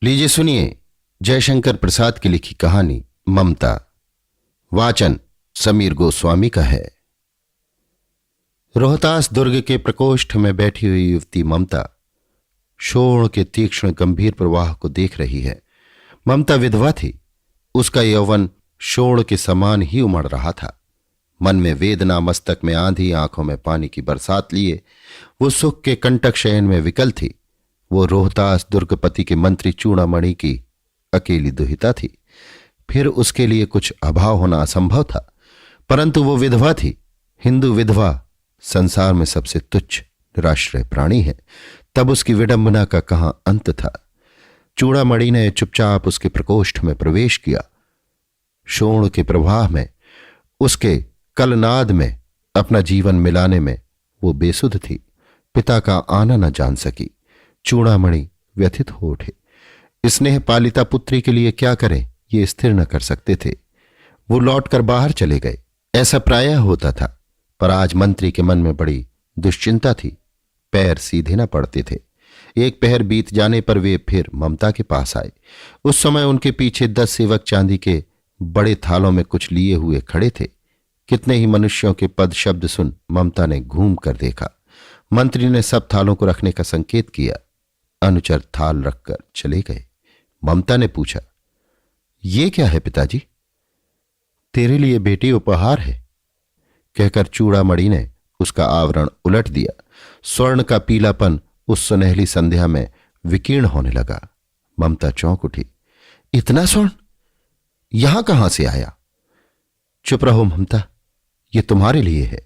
लीजिए सुनिए जयशंकर प्रसाद की लिखी कहानी ममता। वाचन समीर गोस्वामी का है। रोहतास दुर्ग के प्रकोष्ठ में बैठी हुई युवती ममता शोण के तीक्ष्ण गंभीर प्रवाह को देख रही है। ममता विधवा थी। उसका यौवन शोण के समान ही उमड़ रहा था। मन में वेदना, मस्तक में आंधी, आंखों में पानी की बरसात लिए वो सुख के कंटक शयन में विकल थी। वो रोहतास दुर्गपति के मंत्री चूड़ामणि की अकेली दुहिता थी। फिर उसके लिए कुछ अभाव होना असंभव था, परंतु वो विधवा थी। हिंदू विधवा संसार में सबसे तुच्छ निराश्रय प्राणी है। तब उसकी विडंबना का कहां अंत था। चूड़ामणि ने चुपचाप उसके प्रकोष्ठ में प्रवेश किया। शोण के प्रवाह में, उसके कलनाद में अपना जीवन मिलाने में वो बेसुध थी। पिता का आना न जान सकी। चूड़ामणि व्यथित हो उठे। स्नेह पालिता पुत्री के लिए क्या करें ये स्थिर न कर सकते थे। वो लौटकर बाहर चले गए। ऐसा प्रायः होता था, पर आज मंत्री के मन में बड़ी दुश्चिंता थी। पैर सीधे न पड़ते थे। एक पहर बीत जाने पर वे फिर ममता के पास आए। उस समय उनके पीछे 10 सेवक चांदी के बड़े थालों में कुछ लिए हुए खड़े थे। कितने ही मनुष्यों के पद शब्द सुन ममता ने घूम कर देखा। मंत्री ने सब थालों को रखने का संकेत किया। अनुचर थाल रखकर चले गए। ममता ने पूछा, ये क्या है पिताजी? तेरे लिए बेटी उपहार है, कहकर चूड़ामणि ने उसका आवरण उलट दिया। स्वर्ण का पीलापन उस सुनहली संध्या में विकीर्ण होने लगा। ममता चौंक उठी। इतना स्वर्ण यहां कहां से आया? चुप रहो ममता, ये तुम्हारे लिए है।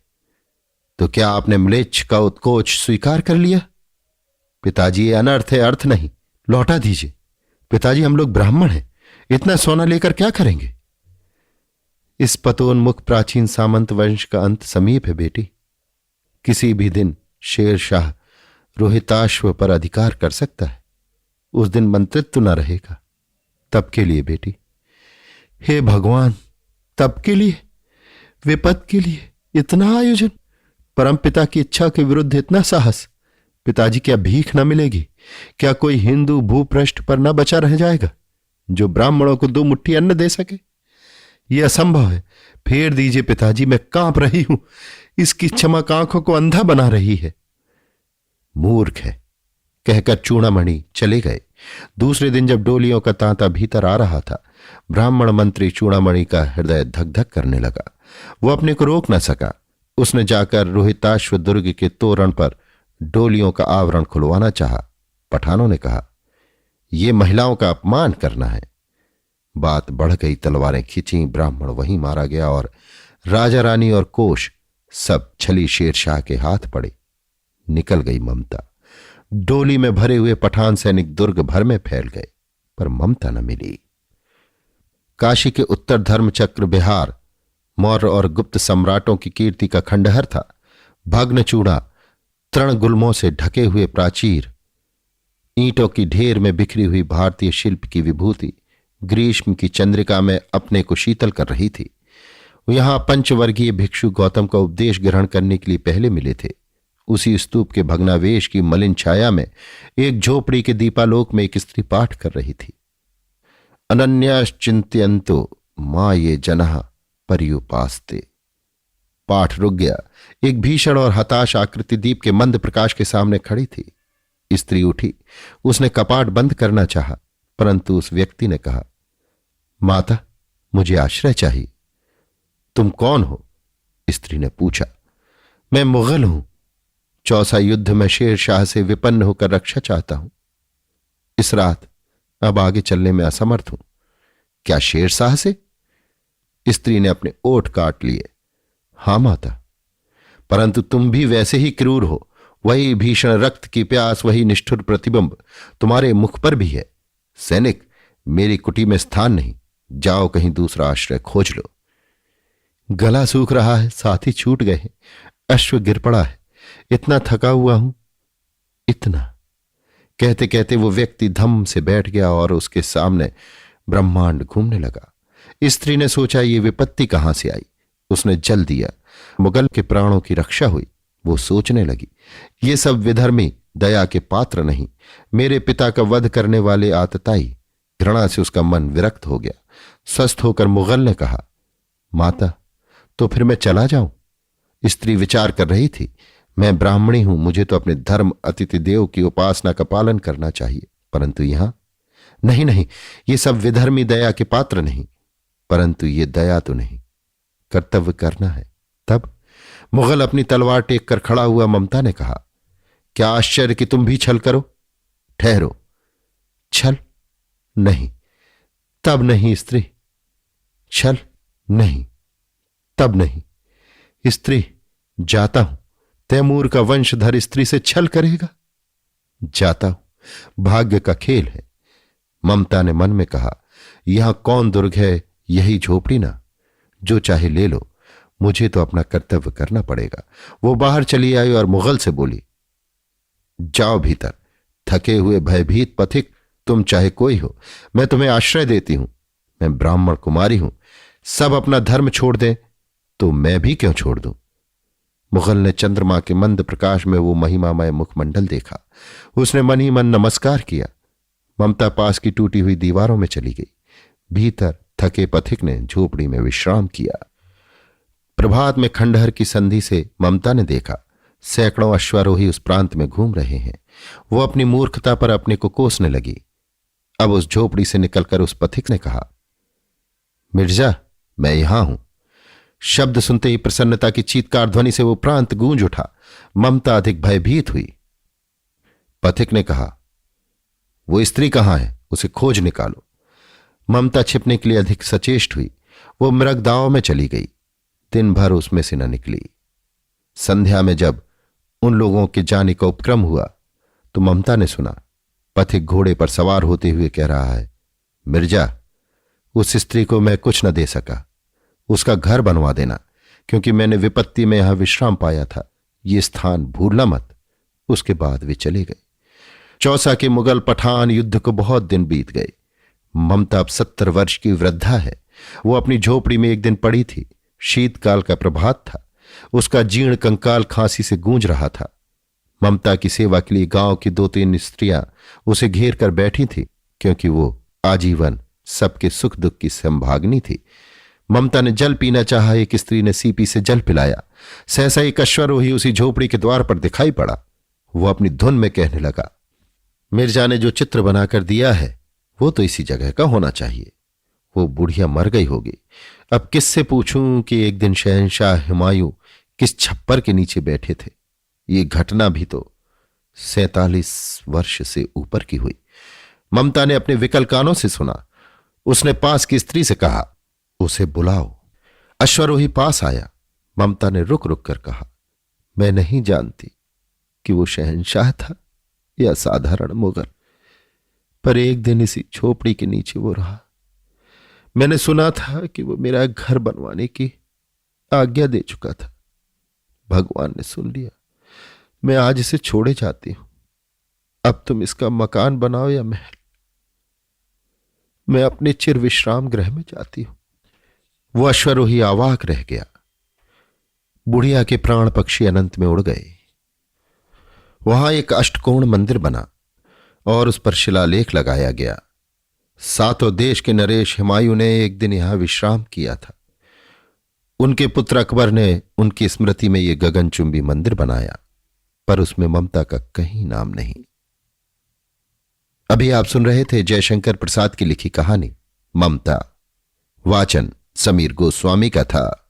तो क्या आपने म्लेच्छ का उत्कोच स्वीकार कर लिया? पिताजी ये अनर्थ है, अर्थ नहीं, लौटा दीजिए। पिताजी हम लोग ब्राह्मण हैं, इतना सोना लेकर क्या करेंगे? इस पतोन्मुख प्राचीन सामंत वंश का अंत समीप है बेटी। किसी भी दिन शेर शाह रोहिताश्व पर अधिकार कर सकता है। उस दिन मंत्रित्व न रहेगा। तब के लिए बेटी, हे भगवान, तब के लिए, विपद के लिए इतना आयोजन, परमपिता की इच्छा के विरुद्ध इतना साहस। पिताजी क्या भीख न मिलेगी? क्या कोई हिंदू भूपृष्ठ पर न बचा रह जाएगा जो ब्राह्मणों को 2 मुट्ठी अन्न दे सके? यह असंभव है। फेर दीजिए पिताजी, मैं कांप रही हूं। इसकी चमक आंखों को अंधा बना रही है। मूर्ख है, कहकर चूड़ामणि चले गए। दूसरे दिन जब डोलियों का तांता भीतर आ रहा था, ब्राह्मण मंत्री चूड़ामणि का हृदय धक धक करने लगा। वो अपने को रोक न सका। उसने जाकर रोहिताश्व दुर्ग के तोरण पर डोलियों का आवरण खुलवाना चाहा। पठानों ने कहा, यह महिलाओं का अपमान करना है। बात बढ़ गई। तलवारें खींची, ब्राह्मण वहीं मारा गया और राजा रानी और कोष सब छली शेरशाह के हाथ पड़े। निकल गई ममता। डोली में भरे हुए पठान सैनिक दुर्ग भर में फैल गए, पर ममता न मिली। काशी के उत्तर धर्मचक्र बिहार मौर्य और गुप्त सम्राटों की कीर्ति का खंडहर था। भग्न चूड़ा, तृण गुल्मों से ढके हुए प्राचीर, ईंटों की ढेर में बिखरी हुई भारतीय शिल्प की विभूति ग्रीष्म की चंद्रिका में अपने को शीतल कर रही थी। यहां पंचवर्गीय भिक्षु गौतम का उपदेश ग्रहण करने के लिए पहले मिले थे। उसी स्तूप के भग्नावेश की मलिन छाया में एक झोपड़ी के दीपालोक में एक स्त्री पाठ कर रही थी। अनन्याश्चिंत्यन्तो मां ये जनः पर्युपास्ते। पाठ रुक गया। एक भीषण और हताश आकृति दीप के मंद प्रकाश के सामने खड़ी थी। स्त्री उठी। उसने कपाट बंद करना चाहा, परंतु उस व्यक्ति ने कहा, माता, मुझे आश्रय चाहिए। तुम कौन हो? स्त्री ने पूछा। मैं मुगल हूं। चौसा युद्ध में शेर शाह से विपन्न होकर रक्षा चाहता हूं। इस रात अब आगे चलने में असमर्थ हूं। क्या शेर शाह से? स्त्री ने अपने ओठ काट लिए। हां माता, परंतु तुम भी वैसे ही क्रूर हो। वही भीषण रक्त की प्यास, वही निष्ठुर प्रतिबिंब तुम्हारे मुख पर भी है। सैनिक, मेरी कुटी में स्थान नहीं। जाओ कहीं दूसरा आश्रय खोज लो। गला सूख रहा है, साथी छूट गए हैं, अश्व गिर पड़ा है, इतना थका हुआ हूं, इतना। कहते कहते वो व्यक्ति धम से बैठ गया और उसके सामने ब्रह्मांड घूमने लगा। स्त्री ने सोचा ये विपत्ति कहां से आई। उसने जल दिया। मुगल के प्राणों की रक्षा हुई। वो सोचने लगी, ये सब विधर्मी दया के पात्र नहीं। मेरे पिता का वध करने वाले आतताई। घृणा से उसका मन विरक्त हो गया। स्वस्थ होकर मुगल ने कहा, माता, तो फिर मैं चला जाऊं? स्त्री विचार कर रही थी। मैं ब्राह्मणी हूं, मुझे तो अपने धर्म अतिथि देव की उपासना का पालन करना चाहिए, परंतु यहां नहीं नहीं, ये सब विधर्मी दया के पात्र नहीं। परंतु ये दया तो नहीं, कर्तव्य करना है। तब मुगल अपनी तलवार टेक कर खड़ा हुआ। ममता ने कहा, क्या आश्चर्य कि तुम भी छल करो? ठहरो, छल नहीं, तब नहीं स्त्री। छल नहीं, तब नहीं स्त्री। जाता हूं। तैमूर का वंशधर स्त्री से छल करेगा? जाता हूं, भाग्य का खेल है। ममता ने मन में कहा, यहां कौन दुर्ग है? यही झोपड़ी ना। जो चाहे ले लो, मुझे तो अपना कर्तव्य करना पड़ेगा। वो बाहर चली आई और मुगल से बोली, जाओ भीतर। थके हुए भयभीत पथिक, तुम चाहे कोई हो, मैं तुम्हें आश्रय देती हूं। मैं ब्राह्मण कुमारी हूं। सब अपना धर्म छोड़ दें तो मैं भी क्यों छोड़ दूं? मुगल ने चंद्रमा के मंद प्रकाश में वो महिमामय मुखमंडल देखा। उसने मन ही मन नमस्कार किया। ममता पास की टूटी हुई दीवारों में चली गई। भीतर थके पथिक ने झोपड़ी में विश्राम किया। प्रभात में खंडहर की संधि से ममता ने देखा, सैकड़ों अश्वारोही उस प्रांत में घूम रहे हैं। वो अपनी मूर्खता पर अपने को कोसने लगी। अब उस झोपड़ी से निकलकर उस पथिक ने कहा, मिर्जा, मैं यहां हूं। शब्द सुनते ही प्रसन्नता की चीत्कार ध्वनि से वो प्रांत गूंज उठा। ममता अधिक भयभीत हुई। पथिक ने कहा, वो स्त्री कहां है? उसे खोज निकालो। ममता छिपने के लिए अधिक सचेष्ट हुई। वो मृगदाव में चली गई। दिन भर उसमें से न निकली। संध्या में जब उन लोगों के जाने का उपक्रम हुआ तो ममता ने सुना, पथिक घोड़े पर सवार होते हुए कह रहा है, मिर्जा, उस स्त्री को मैं कुछ न दे सका। उसका घर बनवा देना, क्योंकि मैंने विपत्ति में यहां विश्राम पाया था। ये स्थान भूलना मत। उसके बाद वे चले गए। चौसा के मुगल पठान युद्ध को बहुत दिन बीत गए। ममता अब 70 वर्ष की वृद्धा है। वो अपनी झोपड़ी में एक दिन पड़ी थी। शीतकाल का प्रभात था। उसका जीर्ण कंकाल खांसी से गूंज रहा था। ममता की सेवा के लिए गांव की 2-3 स्त्रियां उसे घेर कर बैठी थी, क्योंकि वो आजीवन सबके सुख दुख की संभागनी थी। ममता ने जल पीना चाहा। एक स्त्री ने सीपी से जल पिलाया। सहसा एक अश्वारोही उसी झोपड़ी के द्वार पर दिखाई पड़ा। वो अपनी धुन में कहने लगा, मिर्जा ने जो चित्र बनाकर दिया है वो तो इसी जगह का होना चाहिए। वो बुढ़िया मर गई होगी। अब किससे पूछूं कि एक दिन शहंशाह हुमायूं किस छप्पर के नीचे बैठे थे? ये घटना भी तो 47 वर्ष से ऊपर की हुई। ममता ने अपने विकल कानों से सुना। उसने पास की स्त्री से कहा, उसे बुलाओ। अश्वारोही पास आया। ममता ने रुक रुक कर कहा, मैं नहीं जानती कि वो शहंशाह था या साधारण मुगल, पर एक दिन इसी झोपड़ी के नीचे वो रहा। मैंने सुना था कि वो मेरा घर बनवाने की आज्ञा दे चुका था। भगवान ने सुन लिया। मैं आज इसे छोड़े जाती हूं। अब तुम इसका मकान बनाओ या महल। मैं अपने चिर विश्राम गृह में जाती हूं। वो अश्वारोही अवाक रह गया। बुढ़िया के प्राण पक्षी अनंत में उड़ गए। वहां एक अष्टकोण मंदिर बना और उस पर शिलालेख लगाया गया। 7 देश के नरेश हुमायूं ने एक दिन यहां विश्राम किया था। उनके पुत्र अकबर ने उनकी स्मृति में यह गगनचुंबी मंदिर बनाया, पर उसमें ममता का कहीं नाम नहीं। अभी आप सुन रहे थे जयशंकर प्रसाद की लिखी कहानी ममता। वाचन समीर गोस्वामी का था।